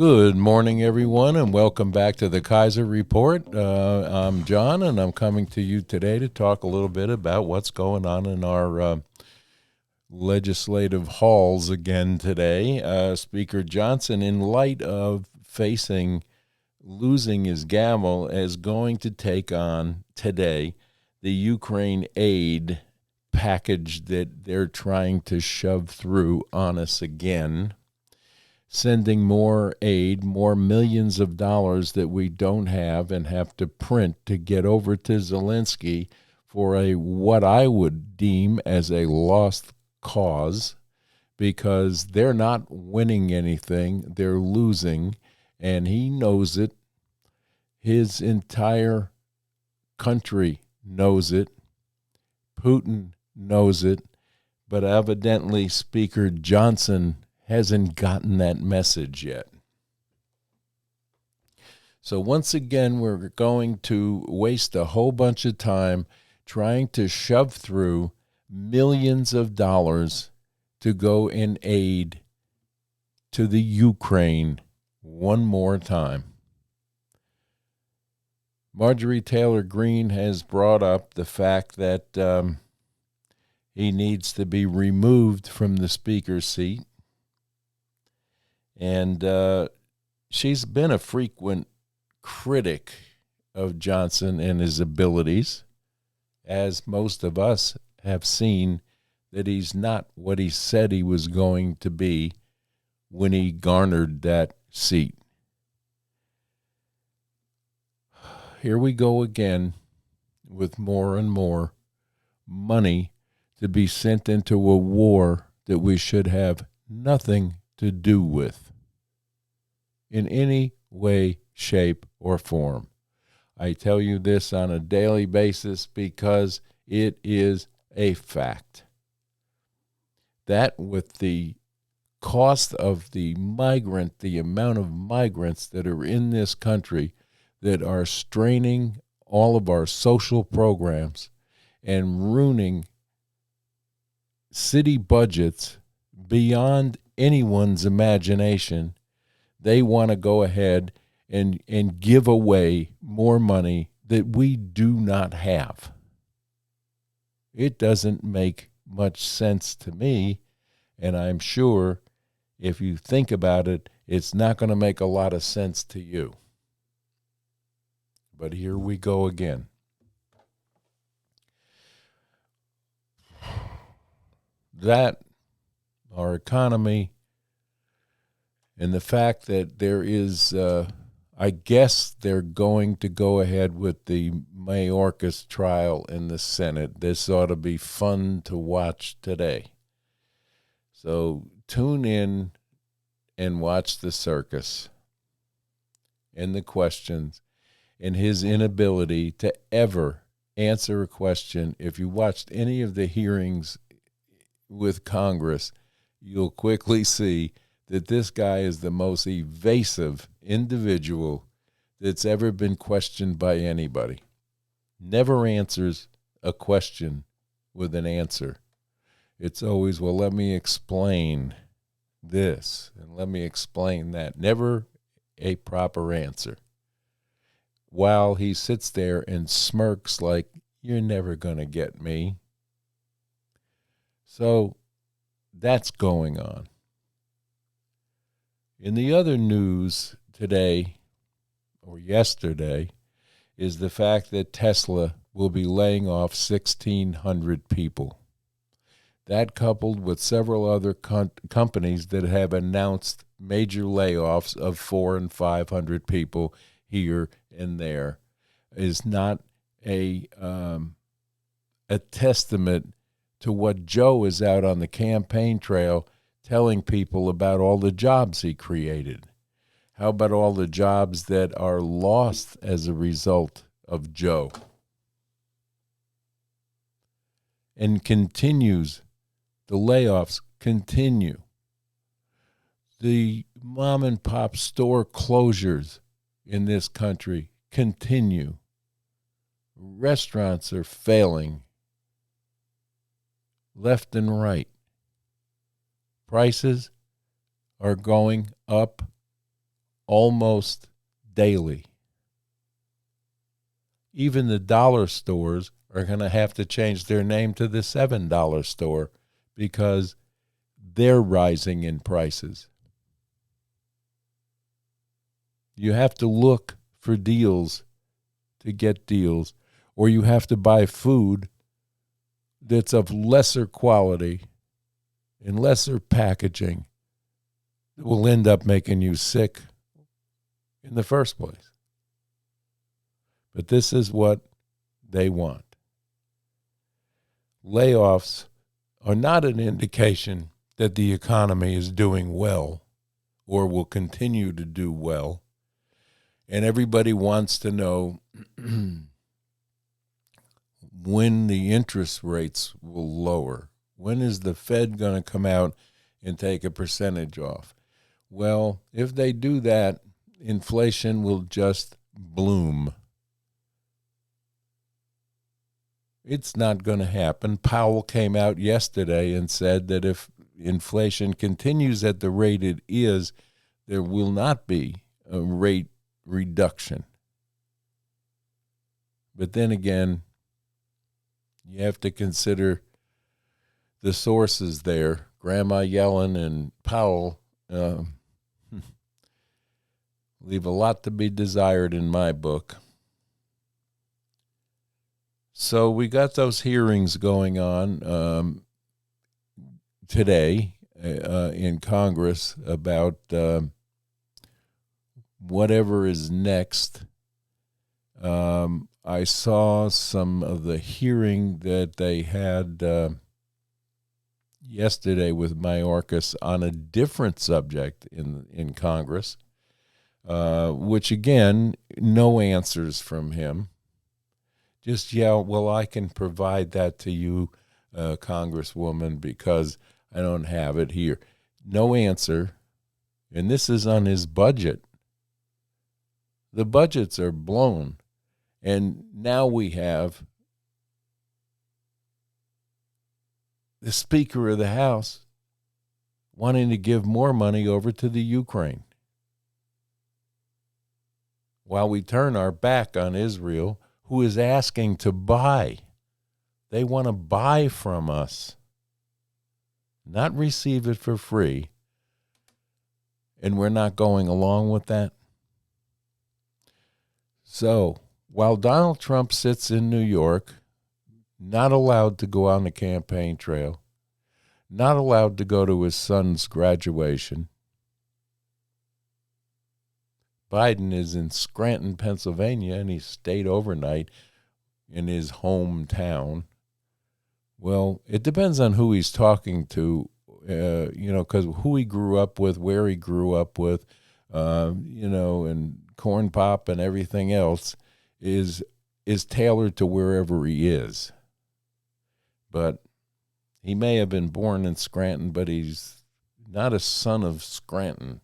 Good morning, everyone, and welcome back to the Kaiser Report. I'm John, and I'm coming to you today to talk a little bit about what's going on in our legislative halls again today. Speaker Johnson, in light of losing his gavel, is going to take on today the Ukraine aid package that they're trying to shove through on us again, sending more aid, more millions of dollars that we don't have and have to print to get over to Zelensky for what I would deem as a lost cause, because they're not winning anything, they're losing, and he knows it. His entire country knows it. Putin knows it, but evidently Speaker Johnson hasn't gotten that message yet. So once again, we're going to waste a whole bunch of time trying to shove through millions of dollars to go in aid to the Ukraine one more time. Marjorie Taylor Greene has brought up the fact that he needs to be removed from the speaker's seat. And she's been a frequent critic of Johnson and his abilities, as most of us have seen that he's not what he said he was going to be when he garnered that seat. Here we go again with more and more money to be sent into a war that we should have nothing to do with in any way, shape, or form. I tell you this on a daily basis because it is a fact. That with the cost of the amount of migrants that are in this country that are straining all of our social programs and ruining city budgets beyond anyone's imagination, they want to go ahead and give away more money that we do not have. It doesn't make much sense to me, and I'm sure if you think about it, it's not going to make a lot of sense to you. But here we go again. That, our economy, and the fact that there is, I guess they're going to go ahead with the Mayorkas trial in the Senate. This ought to be fun to watch today. So tune in and watch the circus and the questions and his inability to ever answer a question. If you watched any of the hearings with Congress, you'll quickly see that this guy is the most evasive individual that's ever been questioned by anybody. Never answers a question with an answer. It's always, well, let me explain this and let me explain that. Never a proper answer. While he sits there and smirks like, you're never going to get me. So that's going on. In the other news today, or yesterday, is the fact that Tesla will be laying off 1,600 people. That, coupled with several other companies that have announced major layoffs of 400 and 500 people here and there, is not a testament to what Joe is out on the campaign trail telling people about all the jobs he created. How about all the jobs that are lost as a result of Joe? And continues, the layoffs continue. The mom and pop store closures in this country continue. Restaurants are failing left and right. Prices are going up almost daily. Even the dollar stores are going to have to change their name to the $7 store because they're rising in prices. You have to look for deals to get deals, or you have to buy food that's of lesser quality and lesser packaging that will end up making you sick in the first place. But this is what they want. Layoffs are not an indication that the economy is doing well or will continue to do well. And everybody wants to know when the interest rates will lower. When is the Fed going to come out and take a percentage off? Well, if they do that, inflation will just bloom. It's not going to happen. Powell came out yesterday and said that if inflation continues at the rate it is, there will not be a rate reduction. But then again, you have to consider the sources there. Grandma Yellen and Powell leave a lot to be desired in my book. So we got those hearings going on today in Congress about whatever is next. I saw some of the hearing that they had yesterday with Mayorkas on a different subject in Congress, which, again, no answers from him. Just, well, I can provide that to you, Congresswoman, because I don't have it here. No answer. And this is on his budget. The budgets are blown. And now we have the Speaker of the House wanting to give more money over to the Ukraine, while we turn our back on Israel, who is asking to buy. They want to buy from us, not receive it for free. And we're not going along with that. So, while Donald Trump sits in New York, not allowed to go on the campaign trail, not allowed to go to his son's graduation, Biden is in Scranton, Pennsylvania, and he stayed overnight in his hometown. Well, it depends on who he's talking to, because who he grew up with, where he grew up with, and corn pop and everything else is tailored to wherever he is. But he may have been born in Scranton, but he's not a son of Scranton,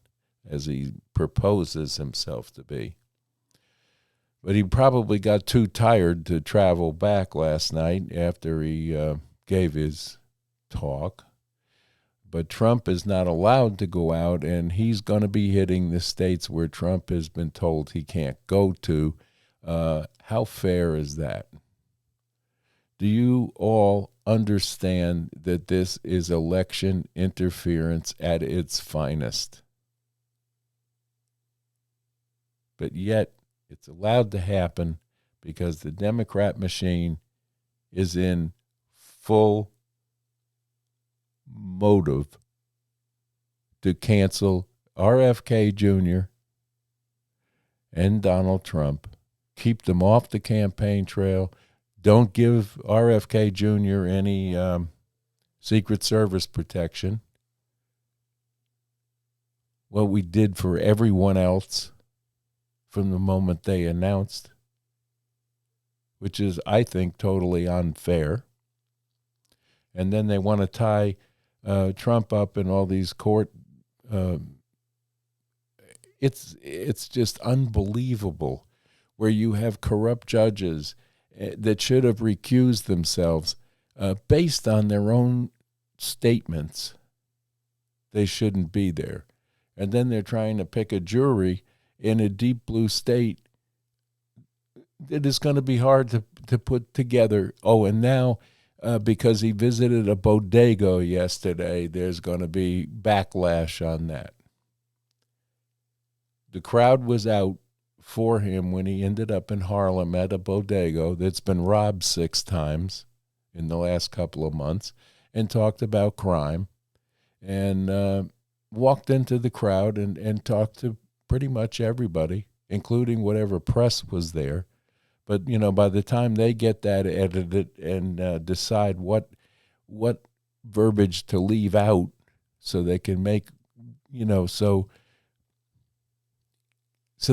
as he proposes himself to be. But he probably got too tired to travel back last night after he gave his talk. But Trump is not allowed to go out, and he's going to be hitting the states where Trump has been told he can't go to. How fair is that? Do you all understand that this is election interference at its finest? But yet, it's allowed to happen because the Democrat machine is in full motive to cancel RFK Jr. and Donald Trump, keep them off the campaign trail, don't give RFK Jr. any Secret Service protection. What we did for everyone else from the moment they announced, which is, I think, totally unfair. And then they want to tie Trump up in all these court. It's just unbelievable, where you have corrupt judges that should have recused themselves based on their own statements. They shouldn't be there. And then they're trying to pick a jury in a deep blue state. It is going to be hard to put together. Oh, and now because he visited a bodega yesterday, there's going to be backlash on that. The crowd was out for him when he ended up in Harlem at a bodega that's been robbed 6 times in the last couple of months, and talked about crime, and walked into the crowd and talked to pretty much everybody, including whatever press was there. But, by the time they get that edited and decide what verbiage to leave out so they can make, so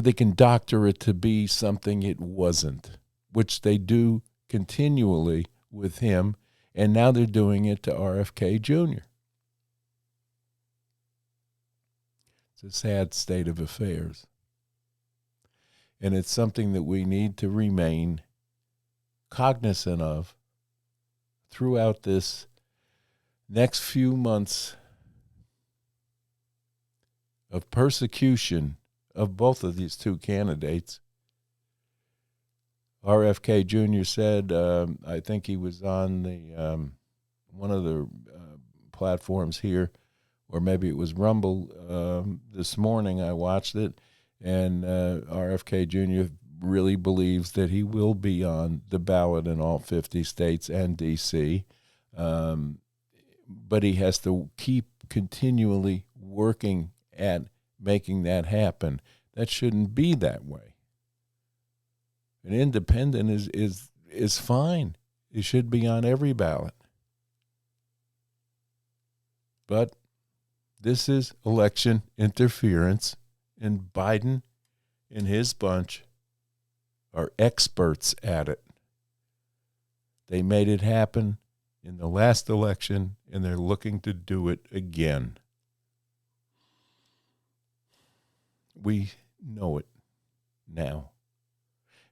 they can doctor it to be something it wasn't, which they do continually with him, and now they're doing it to RFK Jr. It's a sad state of affairs. And it's something that we need to remain cognizant of throughout this next few months of persecution of both of these two candidates. RFK Jr. said, I think he was on the one of the platforms here, or maybe it was Rumble this morning. I watched it, and RFK Jr. really believes that he will be on the ballot in all 50 states and D.C., but he has to keep continually working at making that happen. That shouldn't be that way. An independent is fine. It should be on every ballot. But this is election interference, and Biden and his bunch are experts at it. They made it happen in the last election, and they're looking to do it again. We know it now.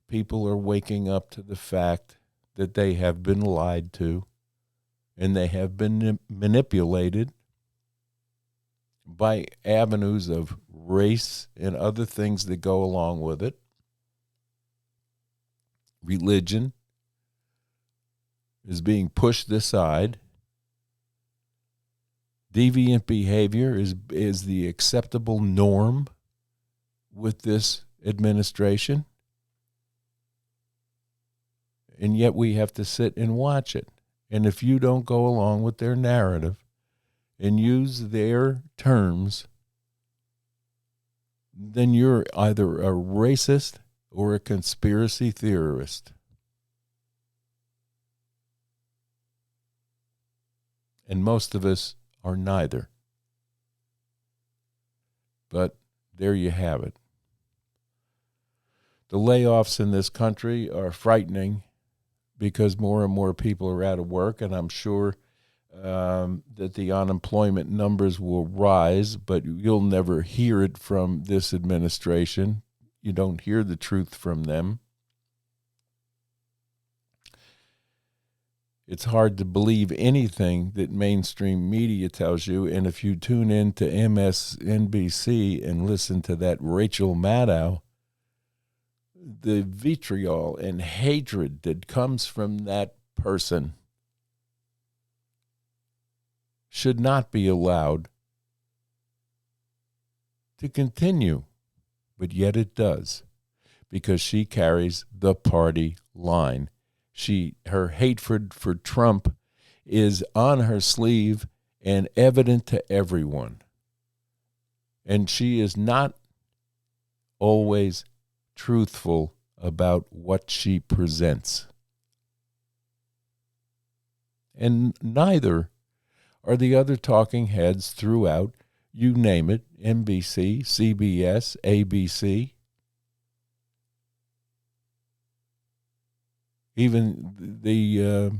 People are waking up to the fact that they have been lied to, and they have been manipulated by avenues of race and other things that go along with it. Religion is being pushed aside. Deviant behavior is the acceptable norm with this administration. And yet we have to sit and watch it. And if you don't go along with their narrative and use their terms, then you're either a racist or a conspiracy theorist. And most of us are neither. But there you have it. The layoffs in this country are frightening because more and more people are out of work, and I'm sure that the unemployment numbers will rise, but you'll never hear it from this administration. You don't hear the truth from them. It's hard to believe anything that mainstream media tells you, and if you tune in to MSNBC and listen to that Rachel Maddow, the vitriol and hatred that comes from that person should not be allowed to continue. But yet it does, because she carries the party line. Her hatred for Trump is on her sleeve and evident to everyone. And she is not always truthful about what she presents. And neither are the other talking heads throughout, you name it, NBC, CBS, ABC. Even the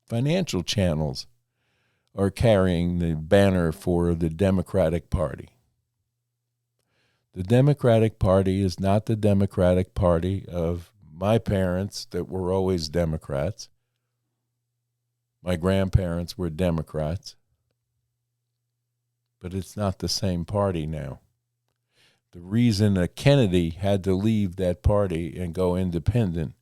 financial channels are carrying the banner for the Democratic Party. The Democratic Party is not the Democratic Party of my parents that were always Democrats. My grandparents were Democrats. but it's not the same party now. The reason that Kennedy had to leave that party and go independent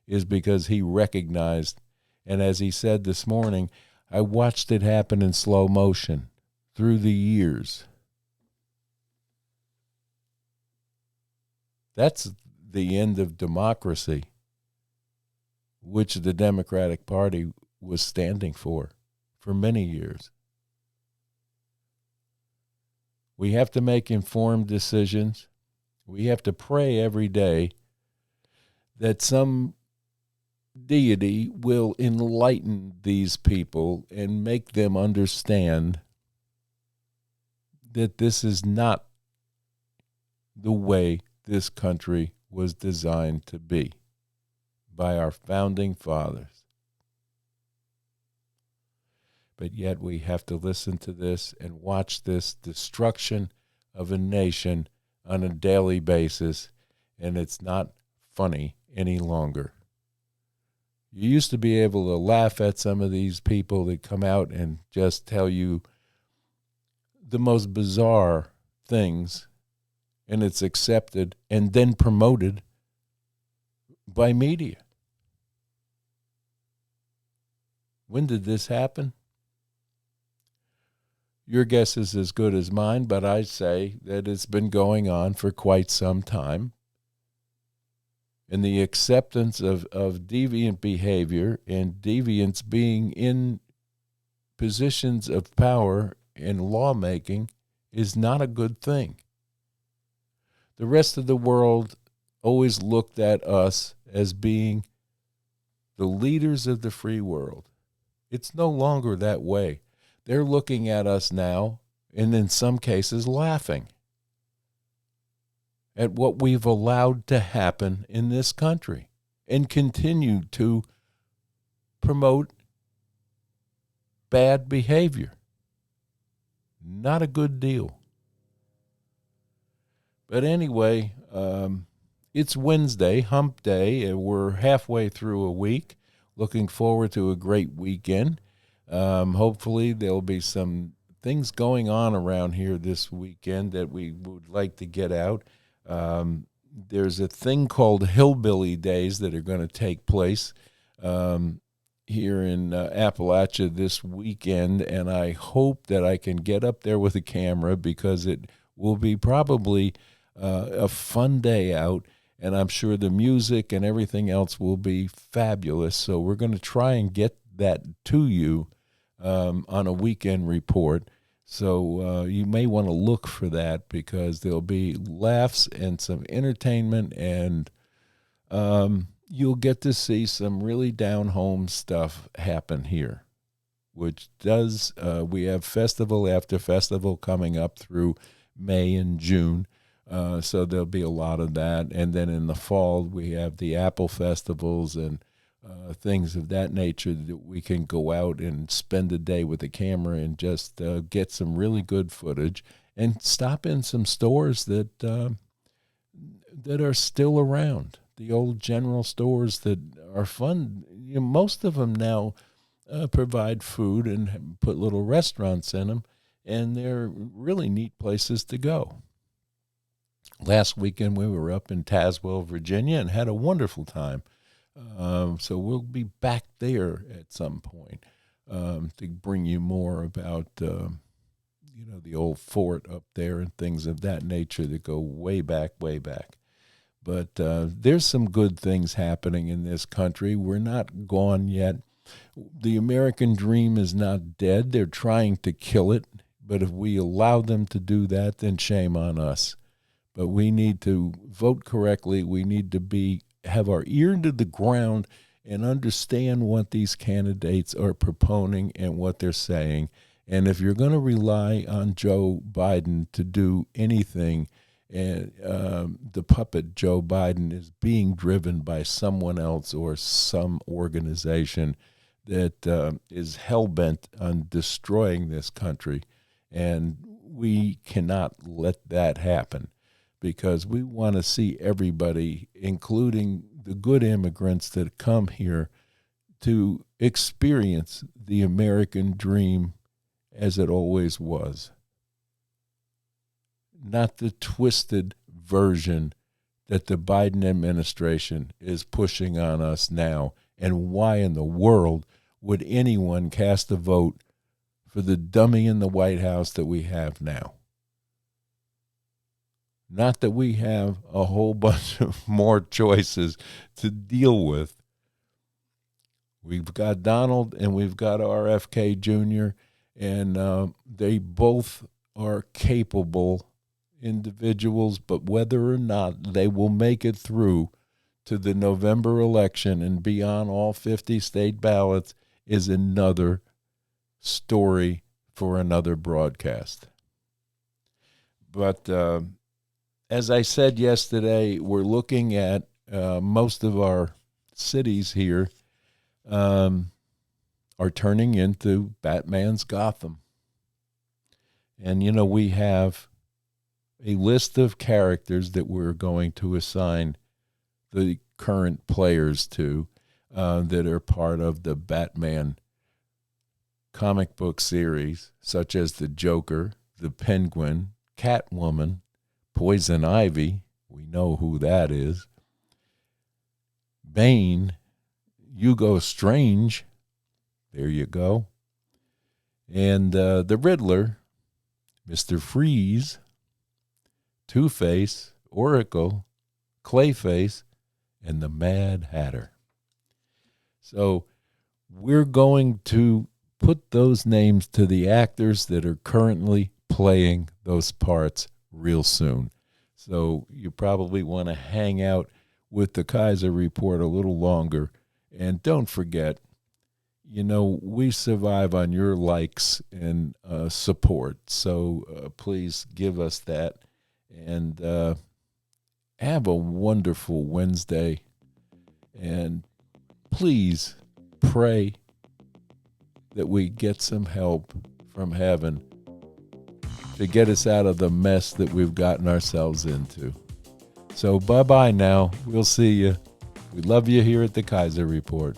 is because he recognized, and as he said this morning, I watched it happen in slow motion through the years. That's the end of democracy, which the Democratic Party was standing for many years. We have to make informed decisions. We have to pray every day that some deity will enlighten these people and make them understand that this is not the way this country was designed to be by our founding fathers. But yet we have to listen to this and watch this destruction of a nation on a daily basis, and it's not funny any longer. You used to be able to laugh at some of these people that come out and just tell you the most bizarre things, and it's accepted and then promoted by media. When did this happen? Your guess is as good as mine, but I say that it's been going on for quite some time. And the acceptance of deviant behavior and deviants being in positions of power in lawmaking is not a good thing. The rest of the world always looked at us as being the leaders of the free world. It's no longer that way. They're looking at us now, and in some cases laughing at what we've allowed to happen in this country and continue to promote bad behavior. Not a good deal. But anyway, it's Wednesday, hump day, and we're halfway through a week. Looking forward to a great weekend. Hopefully there'll be some things going on around here this weekend that we would like to get out. There's a thing called Hillbilly Days that are going to take place here in Appalachia this weekend, and I hope that I can get up there with a camera because it will be probably a fun day out, and I'm sure the music and everything else will be fabulous. So we're going to try and get that to you on a weekend report. So you may want to look for that because there'll be laughs and some entertainment, and you'll get to see some really down-home stuff happen here, which does, we have festival after festival coming up through May and June. So there'll be a lot of that. And then in the fall, we have the apple festivals and things of that nature that we can go out and spend a day with a camera and just get some really good footage and stop in some stores that are still around, the old general stores that are fun. You know, most of them now provide food and put little restaurants in them, and they're really neat places to go. Last weekend we were up in Tazewell, Virginia, and had a wonderful time. So we'll be back there at some point to bring you more about, the old fort up there and things of that nature that go way back, way back. But there's some good things happening in this country. We're not gone yet. The American dream is not dead. They're trying to kill it. But if we allow them to do that, then shame on us. But we need to vote correctly. We need to have our ear to the ground and understand what these candidates are proponing and what they're saying. And if you're going to rely on Joe Biden to do anything, and the puppet Joe Biden is being driven by someone else or some organization that is hell-bent on destroying this country, and we cannot let that happen. Because we want to see everybody, including the good immigrants that come here, to experience the American dream as it always was. not the twisted version that the Biden administration is pushing on us now. And why in the world would anyone cast a vote for the dummy in the White House that we have now? Not that we have a whole bunch of more choices to deal with. We've got Donald and we've got RFK Jr., and they both are capable individuals, but whether or not they will make it through to the November election and be on all 50 state ballots is another story for another broadcast. But as I said yesterday, we're looking at most of our cities here are turning into Batman's Gotham. And, you know, we have a list of characters that we're going to assign the current players to that are part of the Batman comic book series, such as the Joker, the Penguin, Catwoman, Poison Ivy, we know who that is, Bane, Hugo Strange, there you go, and the Riddler, Mr. Freeze, Two-Face, Oracle, Clayface, and the Mad Hatter. So we're going to put those names to the actors that are currently playing those parts real soon. So you probably want to hang out with the Kaiser Report a little longer. And don't forget, you know, we survive on your likes and support. So please give us that. And have a wonderful Wednesday. And please pray that we get some help from heaven to get us out of the mess that we've gotten ourselves into. So bye-bye now. We'll see you. We love you here at the Kaiser Report.